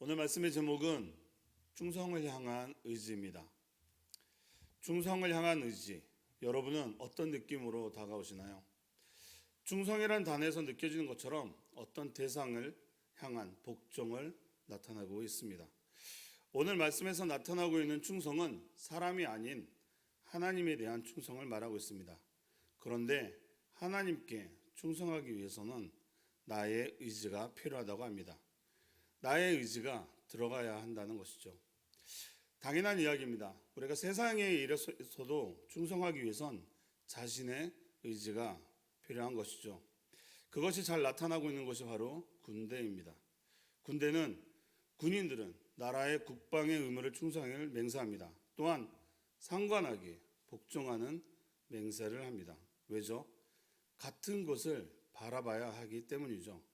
오늘 말씀의 제목은 충성을 향한 의지입니다. 충성을 향한 의지, 여러분은 어떤 느낌으로 다가오시나요? 충성이란 단어에서 느껴지는 것처럼 어떤 대상을 향한 복종을 나타나고 있습니다. 오늘 말씀에서 나타나고 있는 충성은 사람이 아닌 하나님에 대한 충성을 말하고 있습니다. 그런데 하나님께 충성하기 위해서는 나의 의지가 필요하다고 합니다. 나의 의지가 들어가야 한다는 것이죠. 당연한 이야기입니다. 우리가 세상에 일어서도 충성하기 위해선 자신의 의지가 필요한 것이죠. 그것이 잘 나타나고 있는 것이 바로 군대입니다. 군인들은 나라의 국방의 의무를 충성을 맹세합니다. 또한 상관하게 복종하는 맹세를 합니다. 왜죠? 같은 것을 바라봐야 하기 때문이죠.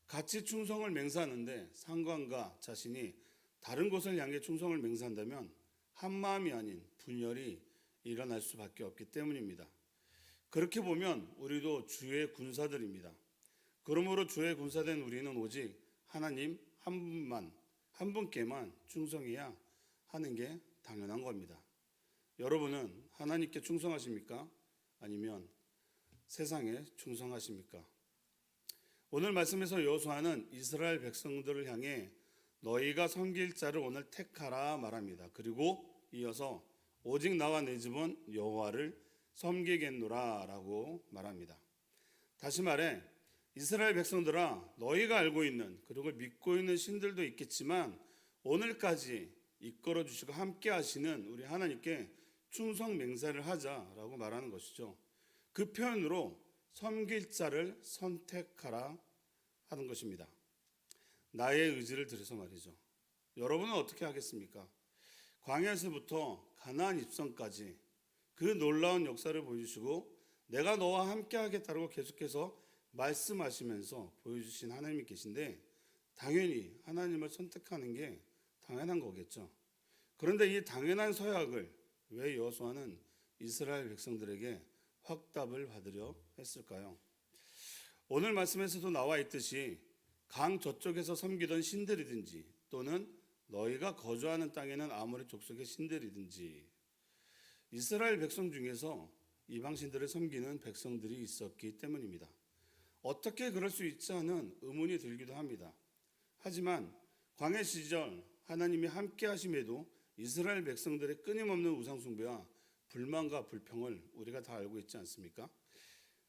같이 충성을 맹세하는데 상관과 자신이 다른 것을 향해 충성을 맹세한다면 한마음이 아닌 분열이 일어날 수밖에 없기 때문입니다. 그렇게 보면 우리도 주의 군사들입니다. 그러므로 주의 군사된 우리는 오직 하나님 한 분께만 충성해야 하는 게 당연한 겁니다. 여러분은 하나님께 충성하십니까? 아니면 세상에 충성하십니까? 오늘 말씀에서 여호수아는 이스라엘 백성들을 향해 너희가 섬길 자를 오늘 택하라 말합니다. 그리고 이어서 오직 나와 내 집은 여호와를 섬기겠노라 라고 말합니다. 다시 말해 이스라엘 백성들아, 너희가 알고 있는 그리고 믿고 있는 신들도 있겠지만 오늘까지 이끌어 주시고 함께 하시는 우리 하나님께 충성 맹세를 하자라고 말하는 것이죠. 그 표현으로 섬길 자를 선택하라 하는 것입니다. 나의 의지를 들여서 말이죠. 여러분은 어떻게 하겠습니까? 광야에서부터 가나안 입성까지 그 놀라운 역사를 보여주시고 내가 너와 함께 하겠다고 계속해서 말씀하시면서 보여주신 하나님이 계신데 당연히 하나님을 선택하는 게 당연한 거겠죠. 그런데 이 당연한 서약을 왜 여호수아는 이스라엘 백성들에게 확답을 받으려 했을까요? 오늘 말씀에서도 나와 있듯이 강 저쪽에서 섬기던 신들이든지 또는 너희가 거주하는 땅에는 아모리 족속의 신들이든지 이스라엘 백성 중에서 이방 신들을 섬기는 백성들이 있었기 때문입니다. 어떻게 그럴 수 있지 않은 의문이 들기도 합니다. 하지만 광야 시절 하나님이 함께 하심에도 이스라엘 백성들의 끊임없는 우상 숭배와 불만과 불평을 우리가 다 알고 있지 않습니까?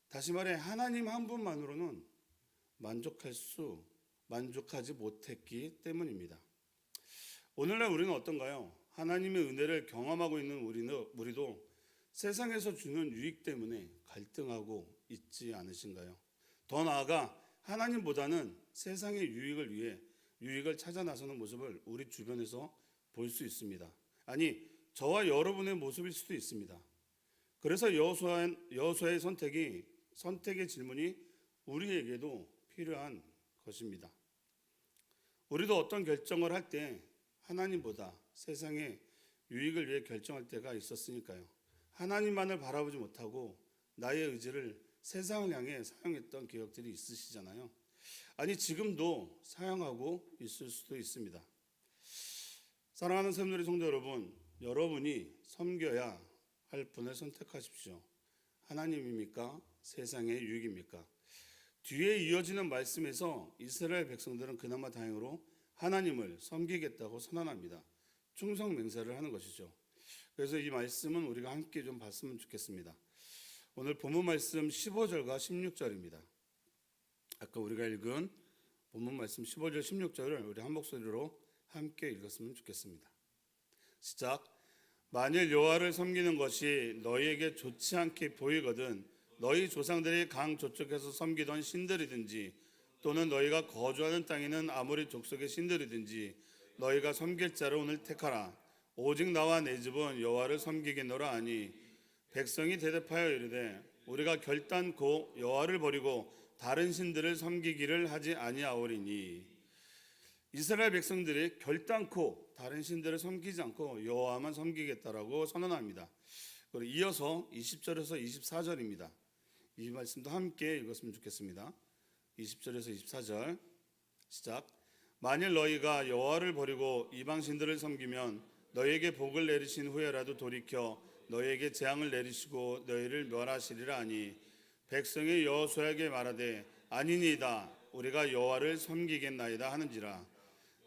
다시 말해 하나님 한 분만으로는 만족하지 못했기 때문입니다. 오늘날 우리는 어떤가요? 하나님의 은혜를 경험하고 있는 우리도 세상에서 주는 유익 때문에 갈등하고 있지 않으신가요? 더 나아가 하나님보다는 세상의 유익을 위해 유익을 찾아 나서는 모습을 우리 주변에서 볼 수 있습니다. 아니, 저와 여러분의 모습일 수도 있습니다. 그래서 여호수아의 선택의 질문이 우리에게도 필요한 것입니다. 우리도 어떤 결정을 할 때 하나님보다 세상의 유익을 위해 결정할 때가 있었으니까요. 하나님만을 바라보지 못하고 나의 의지를 세상을 향해 사용했던 기억들이 있으시잖아요. 아니, 지금도 사용하고 있을 수도 있습니다. 사랑하는 샘누리 성도 여러분, 여러분이 섬겨야 할 분을 선택하십시오. 하나님입니까? 세상의 유익입니까? 뒤에 이어지는 말씀에서 이스라엘 백성들은 그나마 다행으로 하나님을 섬기겠다고 선언합니다. 충성 맹세를 하는 것이죠. 그래서 이 말씀은 우리가 함께 좀 봤으면 좋겠습니다. 오늘 본문 말씀 15절과 16절입니다. 아까 우리가 읽은 본문 말씀 15절 16절을 우리 한 목소리로 함께 읽었으면 좋겠습니다. 시작. 만일 여호와를 섬기는 것이 너희에게 좋지 않게 보이거든 너희 조상들이 강 저쪽에서 섬기던 신들이든지 또는 너희가 거주하는 땅에는 아모리 족속의 신들이든지 너희가 섬길 자를 오늘 택하라. 오직 나와 내 집은 여호와를 섬기겠노라 하니 백성이 대답하여 이르되 우리가 결단코 여호와를 버리고 다른 신들을 섬기기를 하지 아니하오리니. 이스라엘 백성들이 결단코 다른 신들을 섬기지 않고 여호와만 섬기겠다라고 선언합니다. 그리고 이어서 20절에서 24절입니다. 이 말씀도 함께 읽었으면 좋겠습니다. 20절에서 24절 시작. 만일 너희가 여호와를 버리고 이방신들을 섬기면 너희에게 복을 내리신 후에라도 돌이켜 너희에게 재앙을 내리시고 너희를 멸하시리라 하니 백성이 여호수아에게 말하되 아니니이다 우리가 여호와를 섬기겠나이다 하는지라.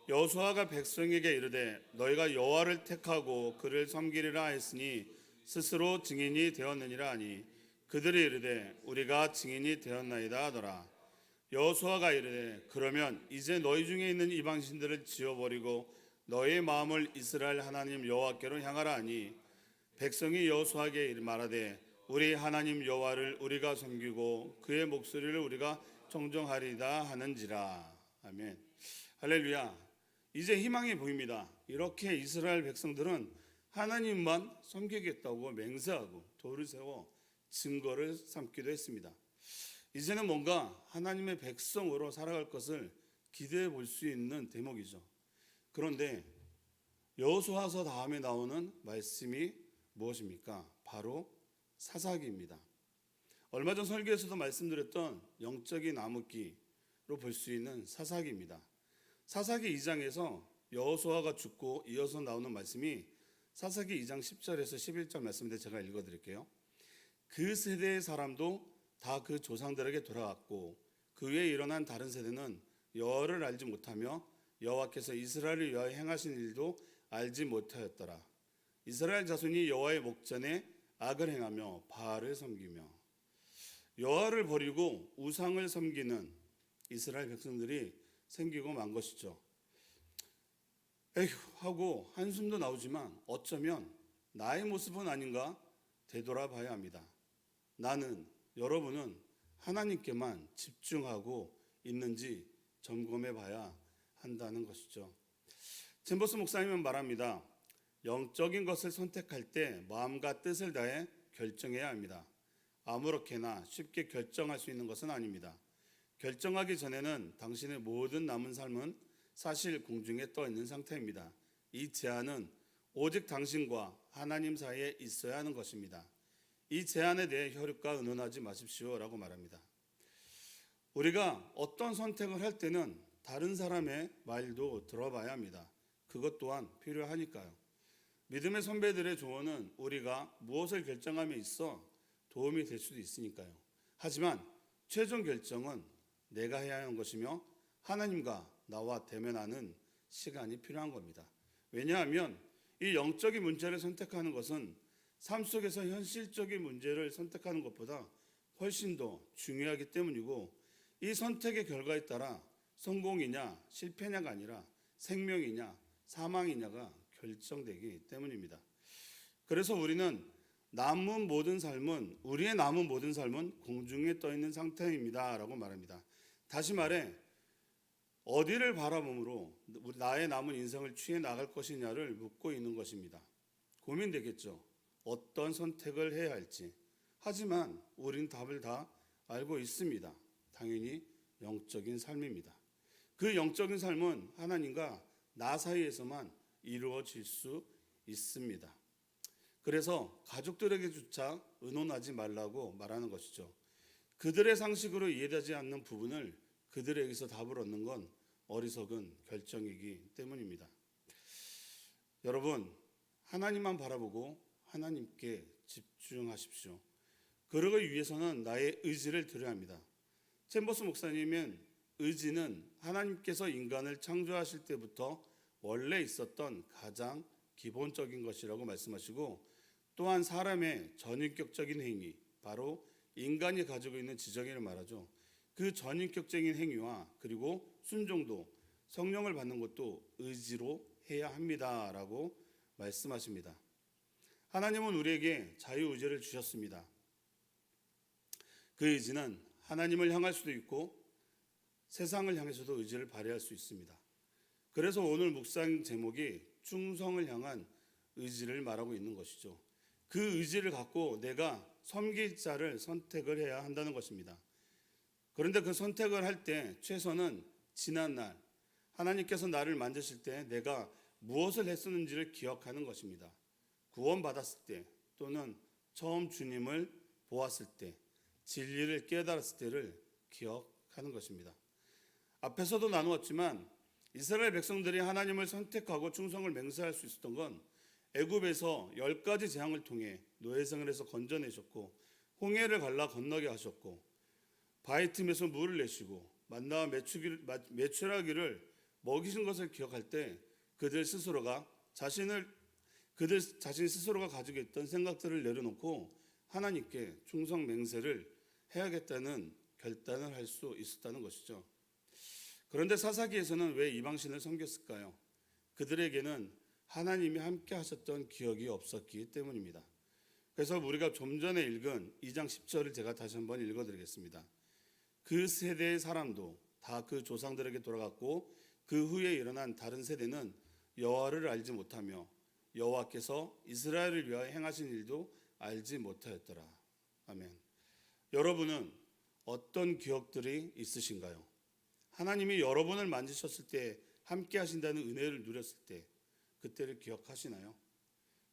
여호수아가 백성에게 이르되 너희가 여호와를 택하고 그를 섬기리라 했으니 스스로 증인이 되었느니라 하니 그들이 이르되 우리가 증인이 되었나이다 하더라. 여호수아가 이르되 그러면 이제 너희 중에 있는 이방신들을 지어버리고 너희의 마음을 이스라엘 하나님 여호와께로 향하라 하니 백성이 여호수아에게 말하되 우리 하나님 여호와를 우리가 섬기고 그의 목소리를 우리가 청종하리다 하는지라. 아멘. 할렐루야. 이제 희망이 보입니다. 이렇게 이스라엘 백성들은 하나님만 섬기겠다고 맹세하고 돌을 세워 증거를 삼기도 했습니다. 이제는 뭔가 하나님의 백성으로 살아갈 것을 기대해 볼 수 있는 대목이죠. 그런데 여호수아서 다음에 나오는 말씀이 무엇입니까? 바로 사사기입니다. 얼마 전 설교에서도 말씀드렸던 영적인 암흑기로 볼 수 있는 사사기입니다. 사사기 2장에서 여호수아가 죽고 이어서 나오는 말씀이 사사기 2장 10절에서 11절 말씀인데 제가 읽어드릴게요. 그 세대의 사람도 다 그 조상들에게 돌아갔고 그 위에 일어난 다른 세대는 여호와를 알지 못하며 여호와께서 이스라엘을 위하여 행하신 일도 알지 못하였더라. 이스라엘 자손이 여호와의 목전에 악을 행하며 바알을 섬기며. 여호와를 버리고 우상을 섬기는 이스라엘 백성들이 생기고 만 것이죠. 에휴 하고 한숨도 나오지만 어쩌면 나의 모습은 아닌가 되돌아봐야 합니다. 나는, 여러분은 하나님께만 집중하고 있는지 점검해 봐야 한다는 것이죠. 젠버스 목사님은 말합니다. 영적인 것을 선택할 때 마음과 뜻을 다해 결정해야 합니다. 아무렇게나 쉽게 결정할 수 있는 것은 아닙니다. 결정하기 전에는 당신의 모든 남은 삶은 사실 공중에 떠 있는 상태입니다. 이 제한은 오직 당신과 하나님 사이에 있어야 하는 것입니다. 이 제한에 대해 혈육과 의논하지 마십시오 라고 말합니다. 우리가 어떤 선택을 할 때는 다른 사람의 말도 들어봐야 합니다. 그것 또한 필요하니까요. 믿음의 선배들의 조언은 우리가 무엇을 결정함에 있어 도움이 될 수도 있으니까요. 하지만 최종 결정은 내가 해야 하는 것이며 하나님과 나와 대면하는 시간이 필요한 겁니다. 왜냐하면 이 영적인 문제를 선택하는 것은 삶 속에서 현실적인 문제를 선택하는 것보다 훨씬 더 중요하기 때문이고 이 선택의 결과에 따라 성공이냐 실패냐가 아니라 생명이냐 사망이냐가 결정되기 때문입니다. 그래서 우리의 남은 모든 삶은 공중에 떠 있는 상태입니다 라고 말합니다. 다시 말해 어디를 바라봄으로 나의 남은 인생을 취해 나갈 것이냐를 묻고 있는 것입니다. 고민되겠죠. 어떤 선택을 해야 할지. 하지만 우린 답을 다 알고 있습니다. 당연히 영적인 삶입니다. 그 영적인 삶은 하나님과 나 사이에서만 이루어질 수 있습니다. 그래서 가족들에게조차 의논하지 말라고 말하는 것이죠. 그들의 상식으로 이해되지 않는 부분을 그들에게서 답을 얻는 건 어리석은 결정이기 때문입니다. 여러분, 하나님만 바라보고 하나님께 집중하십시오. 그러기 위해서는 나의 의지를 드려야 합니다. 챔버스 목사님은 의지는 하나님께서 인간을 창조하실 때부터 원래 있었던 가장 기본적인 것이라고 말씀하시고 또한 사람의 전인격적인 행위, 바로 인간이 가지고 있는 지정의를 말하죠. 그 전인격적인 행위와 그리고 순종도 성령을 받는 것도 의지로 해야 합니다라고 말씀하십니다. 하나님은 우리에게 자유의지를 주셨습니다. 그 의지는 하나님을 향할 수도 있고 세상을 향해서도 의지를 발휘할 수 있습니다. 그래서 오늘 묵상 제목이 충성을 향한 의지를 말하고 있는 것이죠. 그 의지를 갖고 내가 섬길 자를 선택을 해야 한다는 것입니다. 그런데 그 선택을 할 때 최선은 지난날 하나님께서 나를 만드실 때 내가 무엇을 했었는지를 기억하는 것입니다. 구원받았을 때 또는 처음 주님을 보았을 때 진리를 깨달았을 때를 기억하는 것입니다. 앞에서도 나누었지만 이스라엘 백성들이 하나님을 선택하고 충성을 맹세할 수 있었던 건 애굽에서 10가지 재앙을 통해 노예 생활에서 건져내셨고, 홍해를 갈라 건너게 하셨고, 바위 틈에서 물을 내시고 만나와 메추라기를 먹이신 것을 기억할 때 그들 자신 스스로가 가지고 있던 생각들을 내려놓고 하나님께 충성 맹세를 해야겠다는 결단을 할 수 있었다는 것이죠. 그런데 사사기에서는 왜 이방신을 섬겼을까요? 그들에게는 하나님이 함께 하셨던 기억이 없었기 때문입니다. 그래서 우리가 좀 전에 읽은 2장 10절을 제가 다시 한번 읽어드리겠습니다. 그 세대의 사람도 다 그 조상들에게 돌아갔고 그 후에 일어난 다른 세대는 여호와를 알지 못하며 여호와께서 이스라엘을 위하여 행하신 일도 알지 못하였더라. 아멘. 여러분은 어떤 기억들이 있으신가요? 하나님이 여러분을 만지셨을 때, 함께 하신다는 은혜를 누렸을 때 그때를 기억하시나요?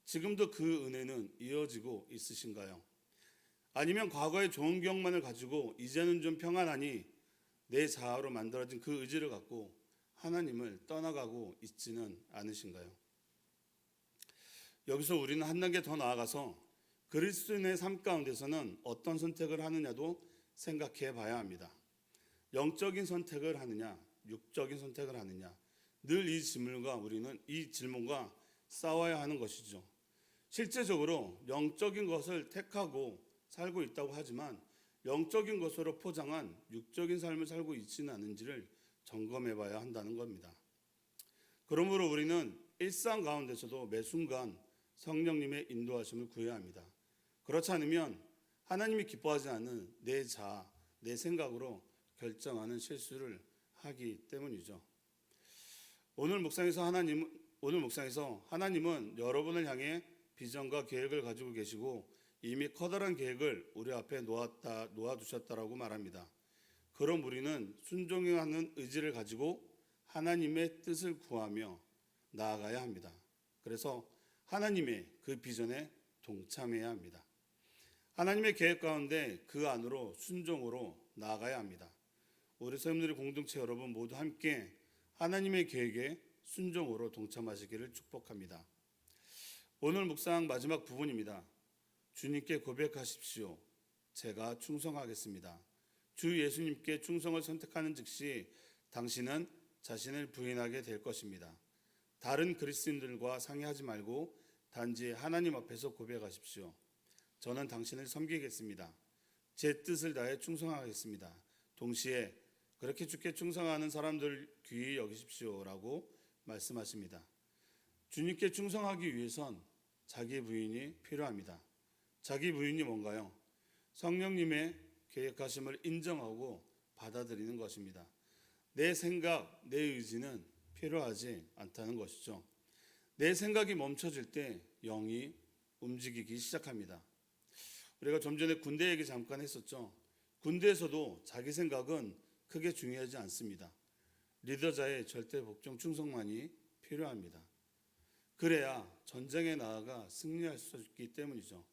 지금도 그 은혜는 이어지고 있으신가요? 아니면 과거의 좋은 기억만을 가지고 이제는 좀 평안하니 내 자아로 만들어진 그 의지를 갖고 하나님을 떠나가고 있지는 않으신가요? 여기서 우리는 한 단계 더 나아가서 그리스도인의 삶 가운데서는 어떤 선택을 하느냐도 생각해 봐야 합니다. 영적인 선택을 하느냐, 육적인 선택을 하느냐, 늘 이 질문과 싸워야 하는 것이죠. 실제적으로 영적인 것을 택하고 살고 있다고 하지만 영적인 것으로 포장한 육적인 삶을 살고 있지는 않은지를 점검해 봐야 한다는 겁니다. 그러므로 우리는 일상 가운데서도 매 순간 성령님의 인도하심을 구해야 합니다. 그렇지 않으면 하나님이 기뻐하지 않는 내 자아, 내 생각으로 결정하는 실수를 하기 때문이죠. 오늘 묵상에서 하나님은 여러분을 향해 비전과 계획을 가지고 계시고 이미 커다란 계획을 우리 앞에 놓아두셨다라고 말합니다. 그럼 우리는 순종하는 의지를 가지고 하나님의 뜻을 구하며 나아가야 합니다. 그래서 하나님의 그 비전에 동참해야 합니다. 하나님의 계획 가운데 그 안으로 순종으로 나아가야 합니다. 우리 새움누리 공동체 여러분 모두 함께 하나님의 계획에 순종으로 동참하시기를 축복합니다. 오늘 묵상 마지막 부분입니다. 주님께 고백하십시오. 제가 충성하겠습니다. 주 예수님께 충성을 선택하는 즉시 당신은 자신을 부인하게 될 것입니다. 다른 그리스도인들과 상의하지 말고 단지 하나님 앞에서 고백하십시오. 저는 당신을 섬기겠습니다. 제 뜻을 다해 충성하겠습니다. 동시에 그렇게 주께 충성하는 사람들 귀히 여기십시오라고 말씀하십니다. 주님께 충성하기 위해선 자기 부인이 필요합니다. 자기 부인이 뭔가요? 성령님의 계획하심을 인정하고 받아들이는 것입니다. 내 생각, 내 의지는 필요하지 않다는 것이죠. 내 생각이 멈춰질 때 영이 움직이기 시작합니다. 우리가 좀 전에 군대 얘기 잠깐 했었죠. 군대에서도 자기 생각은 크게 중요하지 않습니다. 리더자의 절대 복종 충성만이 필요합니다. 그래야 전쟁에 나아가 승리할 수 있기 때문이죠.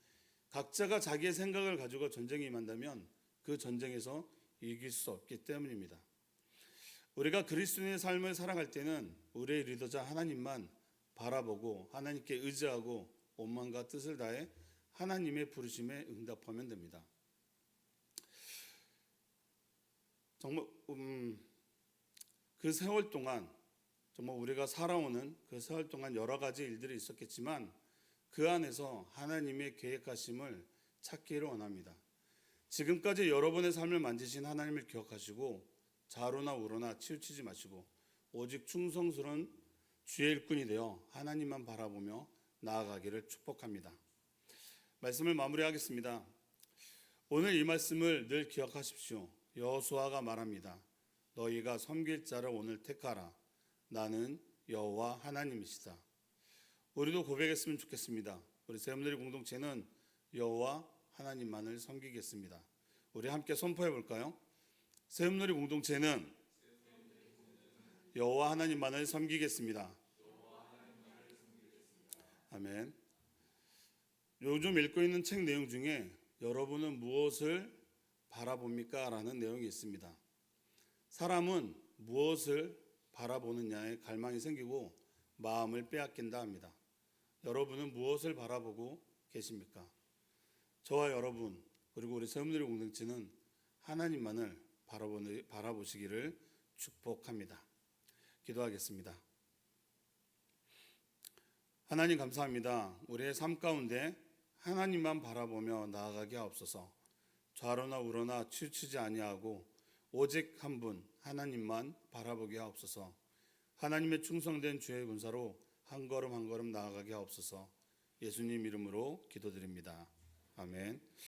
각자가 자기의 생각을 가지고 전쟁에 임한다면 그 전쟁에서 이길 수 없기 때문입니다. 우리가 그리스도인의 삶을 살아갈 때는 우리의 리더자 하나님만 바라보고 하나님께 의지하고 온 마음과 뜻을 다해 하나님의 부르심에 응답하면 됩니다. 정말 그 세월 동안 정말 우리가 살아오는 그 세월 동안 여러 가지 일들이 있었겠지만 그 안에서 하나님의 계획하심을 찾기를 원합니다. 지금까지 여러분의 삶을 만지신 하나님을 기억하시고 좌로나 우로나 치우치지 마시고 오직 충성스러운 주의 일꾼이 되어 하나님만 바라보며 나아가기를 축복합니다. 말씀을 마무리하겠습니다. 오늘 이 말씀을 늘 기억하십시오. 여호수아가 말합니다. 너희가 섬길 자를 오늘 택하라. 나는 여호와 하나님이시다. 우리도 고백했으면 좋겠습니다. 우리 새움누리 공동체는 여호와 하나님만을 섬기겠습니다. 우리 함께 선포해 볼까요? 새움누리 공동체는 여호와 하나님만을 섬기겠습니다. 아멘. 요즘 읽고 있는 책 내용 중에 여러분은 무엇을 바라봅니까? 라는 내용이 있습니다. 사람은 무엇을 바라보느냐에 갈망이 생기고 마음을 빼앗긴다 합니다. 여러분은 무엇을 바라보고 계십니까? 저와 여러분 그리고 우리 세움누리 공동체는 하나님만을 바라보시기를 축복합니다. 기도하겠습니다. 하나님 감사합니다. 우리의 삶 가운데 하나님만 바라보며 나아가게 하옵소서. 좌로나 우로나 치우치지 아니하고 오직 한 분 하나님만 바라보게 하옵소서. 하나님의 충성된 주의 군사로 한 걸음 한 걸음 나아가게 하옵소서. 예수님 이름으로 기도드립니다. 아멘.